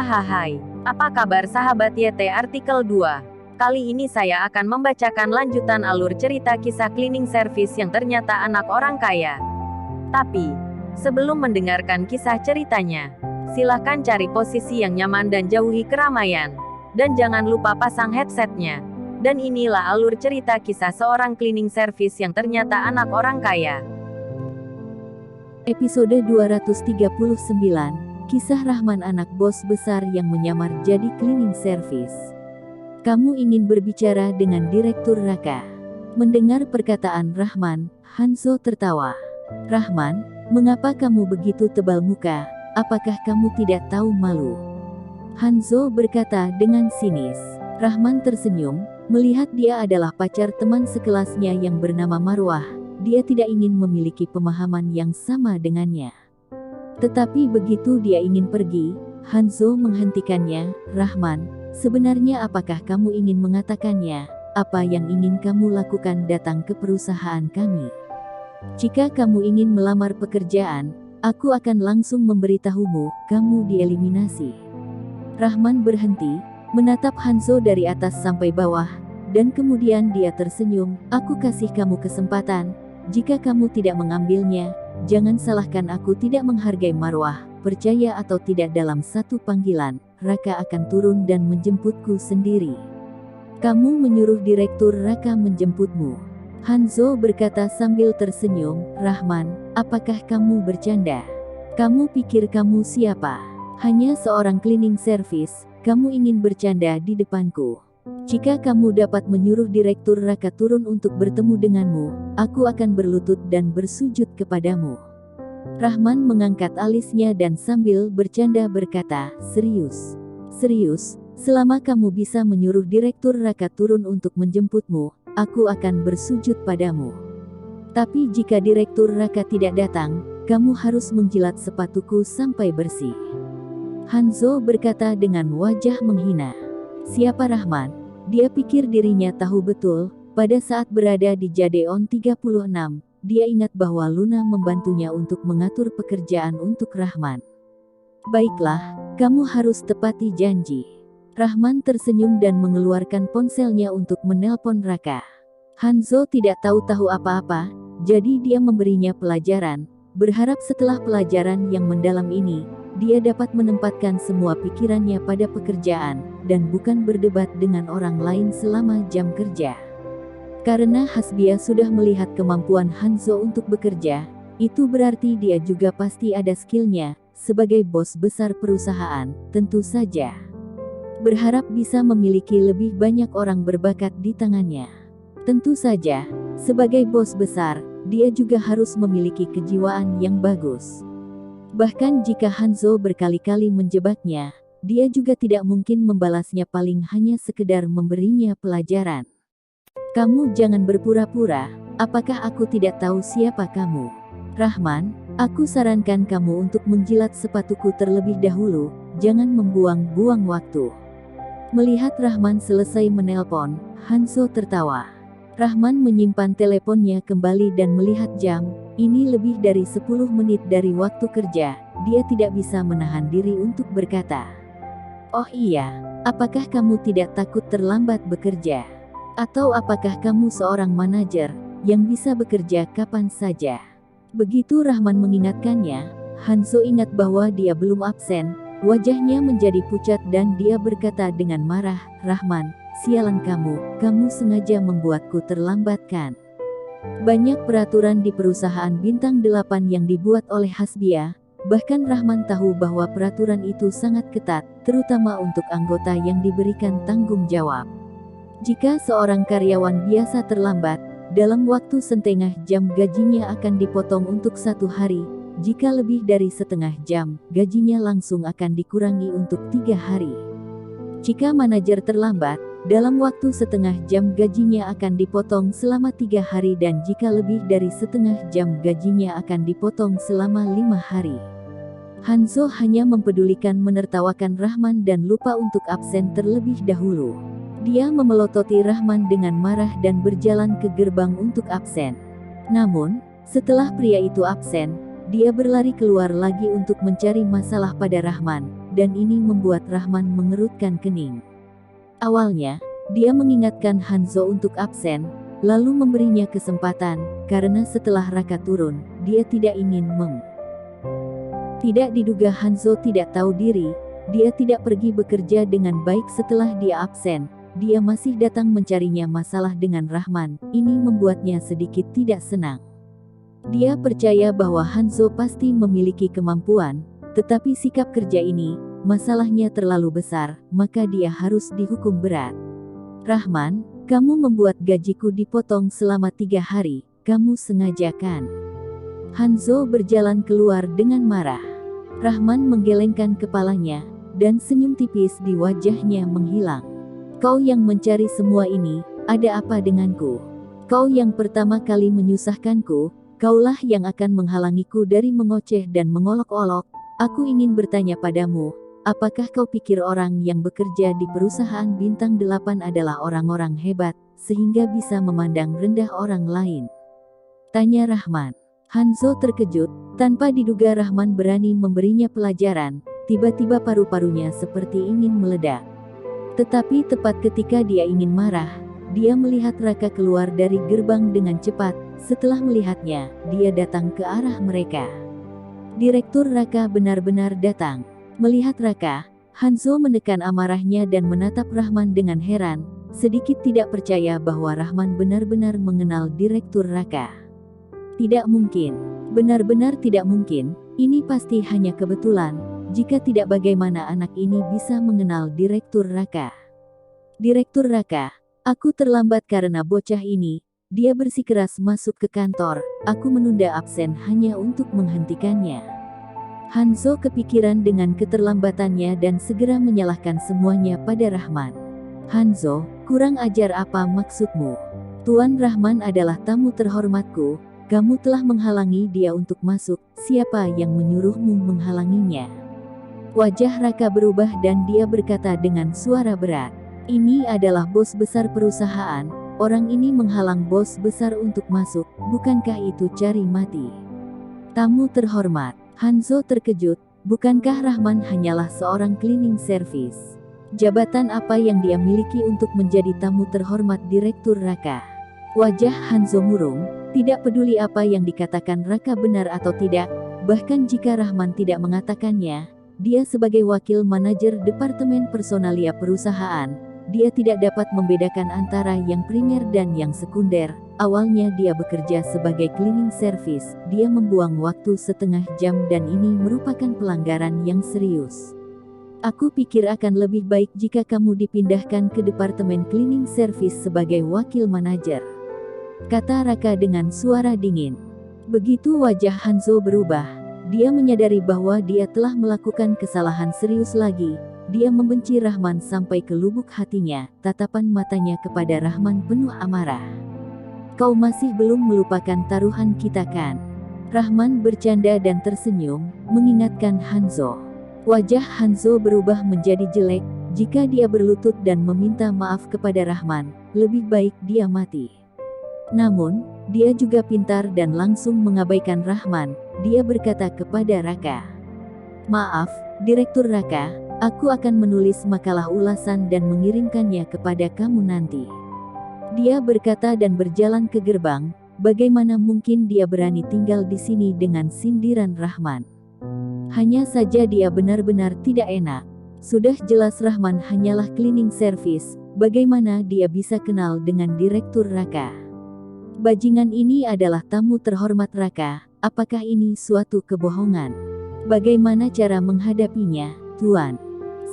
Hai, apa kabar sahabat YT artikel 2? Kali ini saya akan membacakan lanjutan alur cerita kisah cleaning service yang ternyata anak orang kaya. Tapi, sebelum mendengarkan kisah ceritanya, silahkan cari posisi yang nyaman dan jauhi keramaian. Dan jangan lupa pasang headsetnya. Dan inilah alur cerita kisah seorang cleaning service yang ternyata anak orang kaya. Episode 239, Kisah Rahman anak bos besar yang menyamar jadi cleaning service. Kamu ingin berbicara dengan Direktur Raka. Mendengar perkataan Rahman, Hanzo tertawa. Rahman, mengapa kamu begitu tebal muka? Apakah kamu tidak tahu malu? Hanzo berkata dengan sinis. Rahman tersenyum, melihat dia adalah pacar teman sekelasnya yang bernama Marwah. Dia tidak ingin memiliki pemahaman yang sama dengannya. Tetapi begitu dia ingin pergi, Hanzo menghentikannya. Rahman, sebenarnya apakah kamu ingin mengatakannya? Apa yang ingin kamu lakukan datang ke perusahaan kami? Jika kamu ingin melamar pekerjaan, aku akan langsung memberitahumu, kamu dieliminasi. Rahman berhenti, menatap Hanzo dari atas sampai bawah, dan kemudian dia tersenyum. Aku kasih kamu kesempatan. Jika kamu tidak mengambilnya, jangan salahkan aku tidak menghargai Marwah. Percaya atau tidak, dalam satu panggilan, Raka akan turun dan menjemputku sendiri. Kamu menyuruh Direktur Raka menjemputmu. Hanzo berkata sambil tersenyum. Rahman, apakah kamu bercanda? Kamu pikir kamu siapa? Hanya seorang cleaning service, kamu ingin bercanda di depanku. Jika kamu dapat menyuruh Direktur Raka turun untuk bertemu denganmu, aku akan berlutut dan bersujud kepadamu. Rahman mengangkat alisnya dan sambil bercanda berkata, serius? Serius, selama kamu bisa menyuruh Direktur Raka turun untuk menjemputmu, aku akan bersujud padamu. Tapi jika Direktur Raka tidak datang, kamu harus menjilat sepatuku sampai bersih. Hanzo berkata dengan wajah menghina. Siapa Rahman? Dia pikir dirinya tahu betul. Pada saat berada di Jadeon 36, dia ingat bahwa Luna membantunya untuk mengatur pekerjaan untuk Rahman. Baiklah, kamu harus tepati janji. Rahman tersenyum dan mengeluarkan ponselnya untuk menelpon Raka. Hanzo tidak tahu apa-apa, jadi dia memberinya pelajaran, berharap setelah pelajaran yang mendalam ini, dia dapat menempatkan semua pikirannya pada pekerjaan, dan bukan berdebat dengan orang lain selama jam kerja. Karena Hasbia sudah melihat kemampuan Hanzo untuk bekerja, itu berarti dia juga pasti ada skillnya. Sebagai bos besar perusahaan, tentu saja berharap bisa memiliki lebih banyak orang berbakat di tangannya. Tentu saja, sebagai bos besar, dia juga harus memiliki kejiwaan yang bagus. Bahkan jika Hanzo berkali-kali menjebaknya, dia juga tidak mungkin membalasnya, paling hanya sekedar memberinya pelajaran. Kamu jangan berpura-pura, apakah aku tidak tahu siapa kamu? Rahman, aku sarankan kamu untuk menjilat sepatuku terlebih dahulu, jangan membuang-buang waktu. Melihat Rahman selesai menelpon, Hanzo tertawa. Rahman menyimpan teleponnya kembali dan melihat jam. Ini lebih dari 10 menit dari waktu kerja. Dia tidak bisa menahan diri untuk berkata, oh iya, apakah kamu tidak takut terlambat bekerja? Atau apakah kamu seorang manajer yang bisa bekerja kapan saja? Begitu Rahman mengingatkannya, Hanzo ingat bahwa dia belum absen. Wajahnya menjadi pucat dan dia berkata dengan marah, Rahman, sialan kamu sengaja membuatku terlambat kan? Banyak peraturan di perusahaan bintang 8 yang dibuat oleh Hasbia, bahkan Rahman tahu bahwa peraturan itu sangat ketat, terutama untuk anggota yang diberikan tanggung jawab. Jika seorang karyawan biasa terlambat, dalam waktu setengah jam gajinya akan dipotong untuk 1 hari, jika lebih dari setengah jam, gajinya langsung akan dikurangi untuk 3 hari. Jika manajer terlambat, dalam waktu setengah jam gajinya akan dipotong selama 3 hari dan jika lebih dari setengah jam gajinya akan dipotong selama 5 hari. Hanzo hanya mempedulikan menertawakan Rahman dan lupa untuk absen terlebih dahulu. Dia memelototi Rahman dengan marah dan berjalan ke gerbang untuk absen. Namun, setelah pria itu absen, dia berlari keluar lagi untuk mencari masalah pada Rahman. dan ini membuat Rahman mengerutkan kening. Awalnya, dia mengingatkan Hanzo untuk absen, lalu memberinya kesempatan, karena setelah Raka turun, dia tidak ingin Tidak diduga Hanzo tidak tahu diri, dia tidak pergi bekerja dengan baik setelah dia absen, dia masih datang mencarinya masalah dengan Rahman, ini membuatnya sedikit tidak senang. Dia percaya bahwa Hanzo pasti memiliki kemampuan, tetapi sikap kerja ini, masalahnya terlalu besar, maka dia harus dihukum berat. Rahman, kamu membuat gajiku dipotong selama 3 hari, kamu sengaja kan? Hanzo berjalan keluar dengan marah. Rahman menggelengkan kepalanya, dan senyum tipis di wajahnya menghilang. Kau yang mencari semua ini, ada apa denganku? Kau yang pertama kali menyusahkanku, kaulah yang akan menghalangiku dari mengoceh dan mengolok-olok. Aku ingin bertanya padamu, apakah kau pikir orang yang bekerja di perusahaan bintang 8 adalah orang-orang hebat, sehingga bisa memandang rendah orang lain? Tanya Rahman. Hanzo terkejut, tanpa diduga Rahman berani memberinya pelajaran, tiba-tiba paru-parunya seperti ingin meledak. Tetapi tepat ketika dia ingin marah, dia melihat Raka keluar dari gerbang dengan cepat, setelah melihatnya, dia datang ke arah mereka. Direktur Raka benar-benar datang. Melihat Raka, Hanzo menekan amarahnya dan menatap Rahman dengan heran, sedikit tidak percaya bahwa Rahman benar-benar mengenal Direktur Raka. Tidak mungkin, benar-benar tidak mungkin, ini pasti hanya kebetulan, jika tidak bagaimana anak ini bisa mengenal Direktur Raka. Direktur Raka, aku terlambat karena bocah ini, dia bersikeras masuk ke kantor, aku menunda absen hanya untuk menghentikannya. Hanzo kepikiran dengan keterlambatannya dan segera menyalahkan semuanya pada Rahman. Hanzo, kurang ajar apa maksudmu? Tuan Rahman adalah tamu terhormatku, kamu telah menghalangi dia untuk masuk, siapa yang menyuruhmu menghalanginya? Wajah Raka berubah dan dia berkata dengan suara berat. Ini adalah bos besar perusahaan, orang ini menghalang bos besar untuk masuk, bukankah itu cari mati? Tamu terhormat, Hanzo terkejut, bukankah Rahman hanyalah seorang cleaning service? Jabatan apa yang dia miliki untuk menjadi tamu terhormat Direktur Raka? Wajah Hanzo murung, tidak peduli apa yang dikatakan Raka benar atau tidak, bahkan jika Rahman tidak mengatakannya, dia sebagai wakil manajer Departemen Personalia perusahaan, dia tidak dapat membedakan antara yang primer dan yang sekunder. Awalnya dia bekerja sebagai cleaning service, dia membuang waktu setengah jam dan ini merupakan pelanggaran yang serius. Aku pikir akan lebih baik jika kamu dipindahkan ke Departemen Cleaning Service sebagai wakil manajer, kata Raka dengan suara dingin. Begitu wajah Hanzo berubah, dia menyadari bahwa dia telah melakukan kesalahan serius lagi. Dia membenci Rahman sampai ke lubuk hatinya, tatapan matanya kepada Rahman penuh amarah. Kau masih belum melupakan taruhan kita kan? Rahman bercanda dan tersenyum, mengingatkan Hanzo. Wajah Hanzo berubah menjadi jelek, jika dia berlutut dan meminta maaf kepada Rahman, lebih baik dia mati. Namun, dia juga pintar dan langsung mengabaikan Rahman, dia berkata kepada Raka. Maaf, Direktur Raka, aku akan menulis makalah ulasan dan mengirimkannya kepada kamu nanti. Dia berkata dan berjalan ke gerbang, bagaimana mungkin dia berani tinggal di sini dengan sindiran Rahman. Hanya saja dia benar-benar tidak enak. Sudah jelas Rahman hanyalah cleaning service, bagaimana dia bisa kenal dengan Direktur Raka? Bajingan ini adalah tamu terhormat Raka, apakah ini suatu kebohongan? Bagaimana cara menghadapinya, Tuan?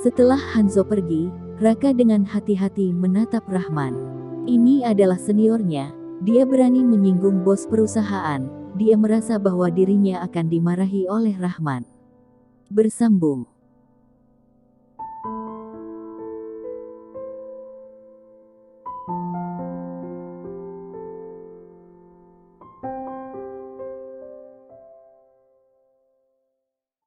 Setelah Hanzo pergi, Raka dengan hati-hati menatap Rahman. Ini adalah seniornya, dia berani menyinggung bos perusahaan, dia merasa bahwa dirinya akan dimarahi oleh Rahman. Bersambung.